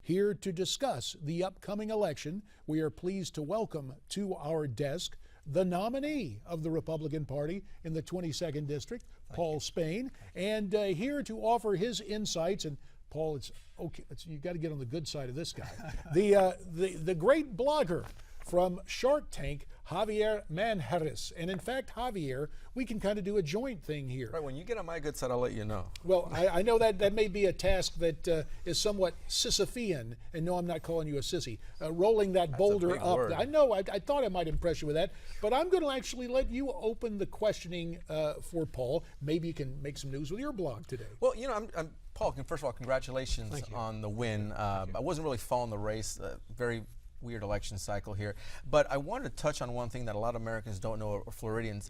Here to discuss the upcoming election, we are pleased to welcome to our desk the nominee of the Republican Party in the 22nd District, Paul Spain, and here to offer his insights. And Paul, it's okay. You got to get on the good side of this guy. The great blogger from Shark Tank, Javier Manjarres. And in fact, Javier, we can kind of do a joint thing here. Right, when you get on my good side, I'll let you know. Well, I know that may be a task that is somewhat Sisyphean, and no, I'm not calling you a sissy. Rolling that boulder up. Word. I know, I thought I might impress you with that, but I'm going to actually let you open the questioning for Paul. Maybe you can make some news with your blog today. Well, you know, Paul, first of all, congratulations on the win. I wasn't really following the race. Very weird election cycle here, but I wanted to touch on one thing that a lot of Americans don't know, or Floridians.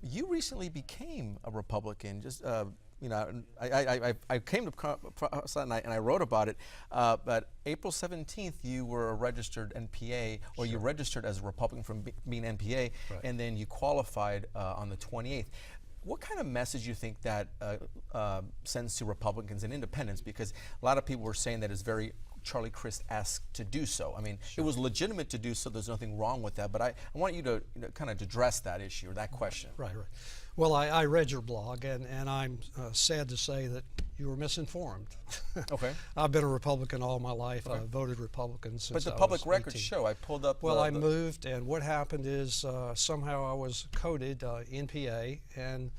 You recently became a Republican. Just you know, I came to and I wrote about it. But April 17th, you were a registered NPA, or you registered as a Republican from being NPA, and then you qualified on the 28th. What kind of message do you think that sends to Republicans and independents? Because a lot of people were saying that it's very Charlie Crist-esque to do so. I mean, it was legitimate to do so. There's nothing wrong with that. But I want you to kind of address that issue or that question. Right. Well, I read your blog, and I'm sad to say that you were misinformed. Okay. I've been a Republican all my life. I've voted Republican since But the I public was records 18. show. I pulled up. Well, I moved, and what happened is somehow I was coded NPA, and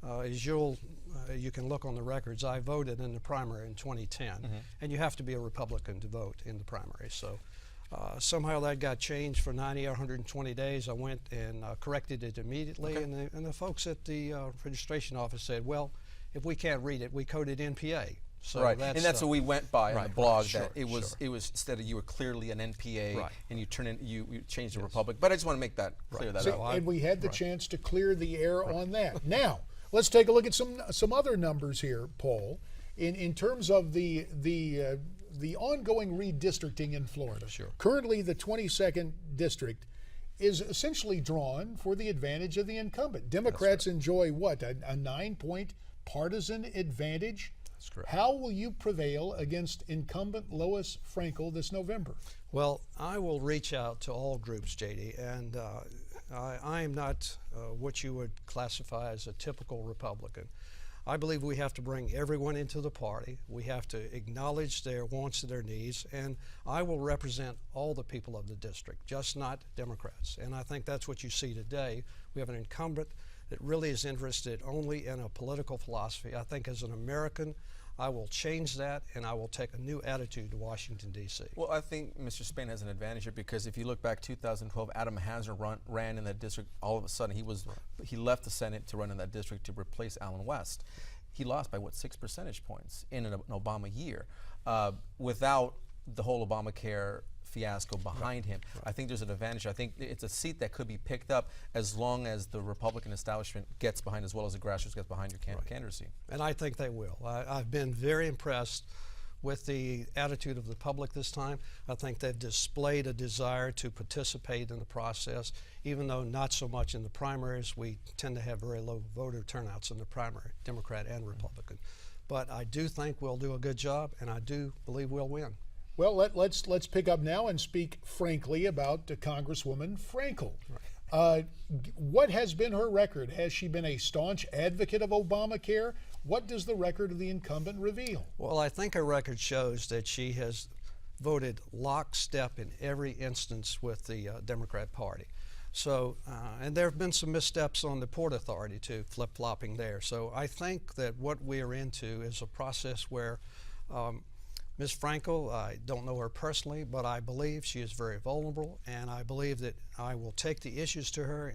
as you can look on the records, I voted in the primary in 2010, and you have to be a Republican to vote in the primary. So somehow that got changed for 90 or 120 days. I went and corrected it immediately, and the folks at the registration office said, well, if we can't read it, we coded NPA. So right, and that's what we went by on the blog. Sure, that it was instead of you were clearly an NPA, and you changed to Republic. But I just want to make that clear. That out. And we had the chance to clear the air on that. Now, let's take a look at some other numbers here, Paul. In terms of the ongoing redistricting in Florida. Sure. Currently, the 22nd district is essentially drawn for the advantage of the incumbent. Democrats enjoy what, a 9-point partisan advantage? That's correct. How will you prevail against incumbent Lois Frankel this November? Well, I will reach out to all groups, JD, and I am not what you would classify as a typical Republican. I believe we have to bring everyone into the party. We have to acknowledge their wants and their needs, and I will represent all the people of the district, just not Democrats. And I think that's what you see today. We have an incumbent that really is interested only in a political philosophy. I think as an American, I will change that, and I will take a new attitude to Washington, D.C. Well, I think Mr. Spain has an advantage here because if you look back 2012, Adam Hazard ran in that district. All of a sudden, he left the Senate to run in that district to replace Allen West. He lost by, 6 percentage points in an Obama year without the whole Obamacare fiasco behind him. I think there's an advantage. I think it's a seat that could be picked up as long as the Republican establishment gets behind, as well as the grassroots gets behind your candidacy. And I think they will. I've been very impressed with the attitude of the public this time. I think they've displayed a desire to participate in the process, even though not so much in the primaries. We tend to have very low voter turnouts in the primary, Democrat and Republican. But I do think we'll do a good job, and I do believe we'll win. Well, let's pick up now and speak frankly about Congresswoman Frankel. What has been her record? Has she been a staunch advocate of Obamacare? What does the record of the incumbent reveal? Well, I think her record shows that she has voted lockstep in every instance with the Democrat Party. So, and there have been some missteps on the Port Authority too, flip-flopping there. So I think that what we are into is a process where Ms. Frankel, I don't know her personally, but I believe she is very vulnerable, and I believe that I will take the issues to her.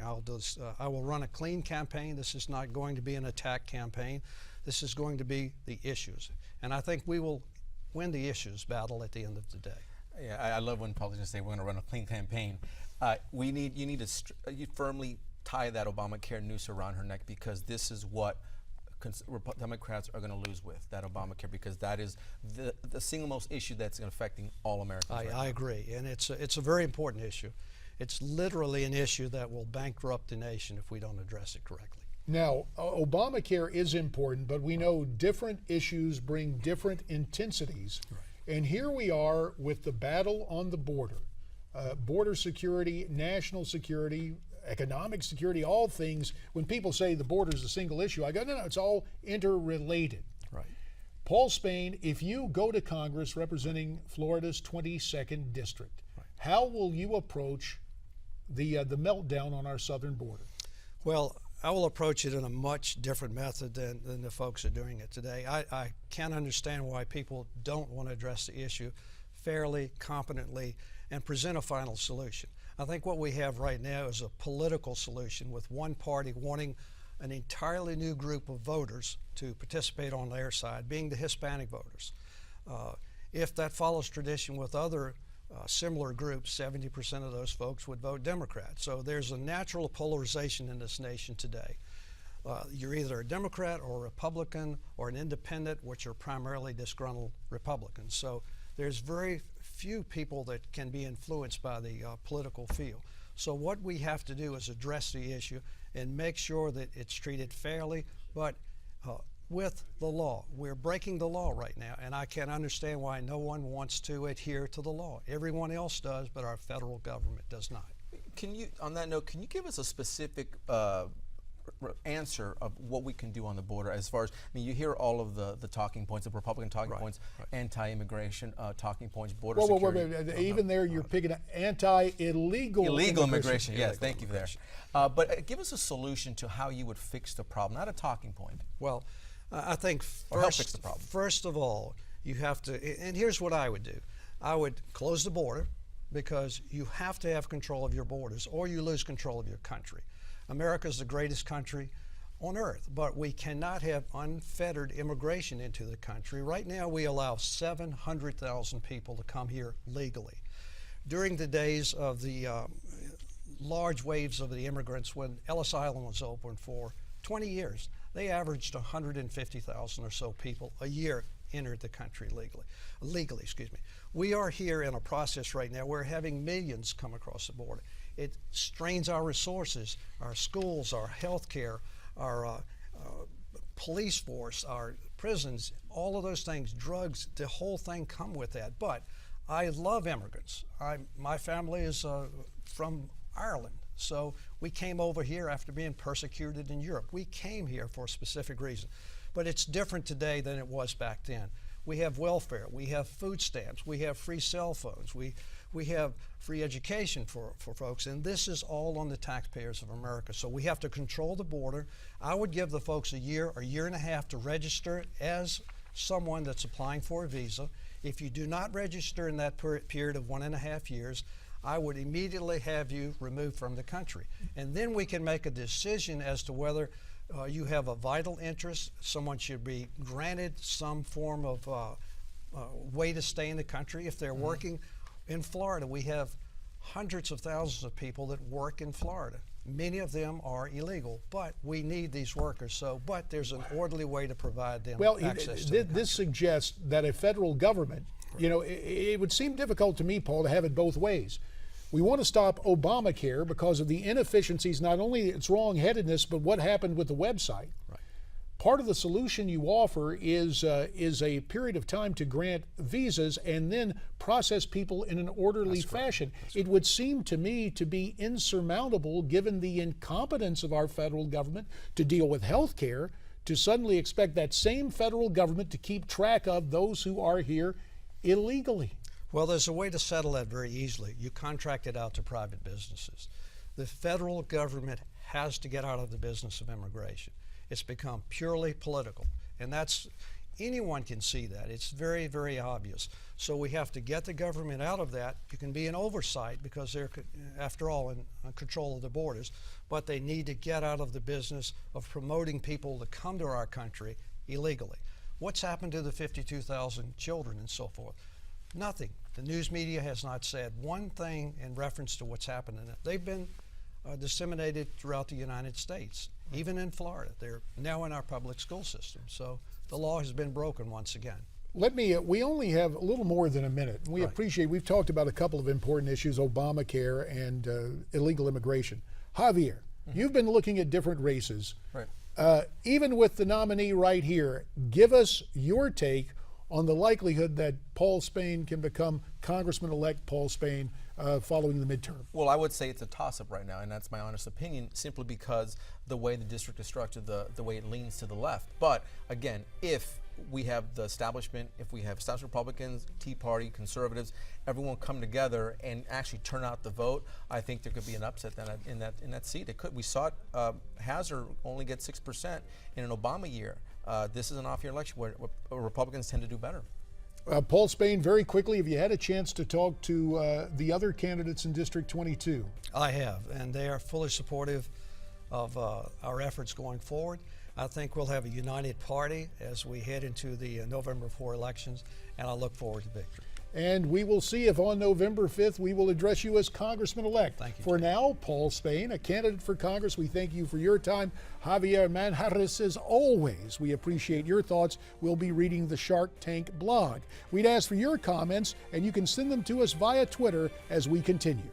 I will run a clean campaign. This is not going to be an attack campaign. This is going to be the issues, and I think we will win the issues battle at the end of the day. Yeah, I love when politicians say we're going to run a clean campaign. You need to firmly tie that Obamacare noose around her neck, because this is what Democrats are going to lose with, that Obamacare, because that is the single most issue that's affecting all Americans. I agree, and it's a very important issue. It's literally an issue that will bankrupt the nation if we don't address it correctly. Now, Obamacare is important, but we know different issues bring different intensities. And here we are with the battle on the border. Border security, national security, economic security, all things. When people say the border is a single issue, I go, no, it's all interrelated. Right. Paul Spain, if you go to Congress representing Florida's 22nd district, how will you approach the meltdown on our southern border? Well, I will approach it in a much different method than the folks are doing it today. I can't understand why people don't want to address the issue fairly, competently, and present a final solution. I think what we have right now is a political solution with one party wanting an entirely new group of voters to participate on their side, being the Hispanic voters. If that follows tradition with other similar groups, 70% of those folks would vote Democrat. So there's a natural polarization in this nation today. You're either a Democrat or a Republican or an independent, which are primarily disgruntled Republicans. So there's very few people that can be influenced by the political field. So what we have to do is address the issue and make sure that it's treated fairly, but with the law. We're breaking the law right now, and I can't understand why no one wants to adhere to the law. Everyone else does, but our federal government does not. Can you, on that note, can you give us a specific answer of what we can do on the border as far as, I mean, you hear all of the talking points, the Republican talking points, anti-immigration talking points, border security. Even there you're picking anti-illegal immigration. Yes, thank you there. But give us a solution to how you would fix the problem, not a talking point. Well, I think first of all, you have to, and here's what I would do. I would close the border because you have to have control of your borders or you lose control of your country. America is the greatest country on earth, but we cannot have unfettered immigration into the country. Right now, we allow 700,000 people to come here legally. During the days of the large waves of the immigrants, when Ellis Island was open for 20 years, they averaged 150,000 or so people a year entered the country legally. We are here in a process right now. We're having millions come across the border. It strains our resources, our schools, our health care, our police force, our prisons, all of those things, drugs, the whole thing come with that. But I love immigrants. My family is from Ireland. So we came over here after being persecuted in Europe. We came here for a specific reason. But it's different today than it was back then. We have welfare, we have food stamps, we have free cell phones, we have free education for folks, and this is all on the taxpayers of America. So we have to control the border. I would give the folks a year or year and a half to register as someone that's applying for a visa. If you do not register in that period of 1.5 years, I would immediately have you removed from the country. And then we can make a decision as to whether you have a vital interest, someone should be granted some form of way to stay in the country. If they're working in Florida, we have hundreds of thousands of people that work in Florida. Many of them are illegal, but we need these workers. But there's an orderly way to provide them access to the country. This suggests that a federal government, it would seem difficult to me, Paul, to have it both ways. We want to stop Obamacare because of the inefficiencies, not only its wrong-headedness, but what happened with the website. Right. Part of the solution you offer is a period of time to grant visas and then process people in an orderly fashion. It would seem to me to be insurmountable, given the incompetence of our federal government to deal with health care, to suddenly expect that same federal government to keep track of those who are here illegally. Well, there's a way to settle that very easily. You contract it out to private businesses. The federal government has to get out of the business of immigration. It's become purely political, and anyone can see that. It's very, very obvious. So we have to get the government out of that. You can be an oversight because they're, after all, in control of the borders, but they need to get out of the business of promoting people to come to our country illegally. What's happened to the 52,000 children and so forth? Nothing. The news media has not said one thing in reference to what's happened in it. They've been disseminated throughout the United States, even in Florida. They're now in our public school system. So the law has been broken once again. We only have a little more than a minute. We appreciate, we've talked about a couple of important issues, Obamacare and illegal immigration. Javier, you've been looking at different races. Right. Even with the nominee right here, give us your take on the likelihood that Paul Spain can become Congressman-elect Paul Spain following the midterm? Well, I would say it's a toss-up right now, and that's my honest opinion, simply because the way the district is structured, the way it leans to the left. But again, if we have the establishment, if we have established Republicans, Tea Party, conservatives, everyone come together and actually turn out the vote, I think there could be an upset in that seat. It could. We saw it. Hazard only get 6% in an Obama year. This is an off-year election where Republicans tend to do better. Paul Spain, very quickly, have you had a chance to talk to the other candidates in District 22? I have, and they are fully supportive of our efforts going forward. I think we'll have a united party as we head into the November 4 elections, and I look forward to victory. And we will see if on November 5th we will address you as Congressman-elect. Thank you. For now, Paul Spain, a candidate for Congress, we thank you for your time. Javier Manjarres, as always, we appreciate your thoughts. We'll be reading the Shark Tank blog. We'd ask for your comments, and you can send them to us via Twitter as we continue.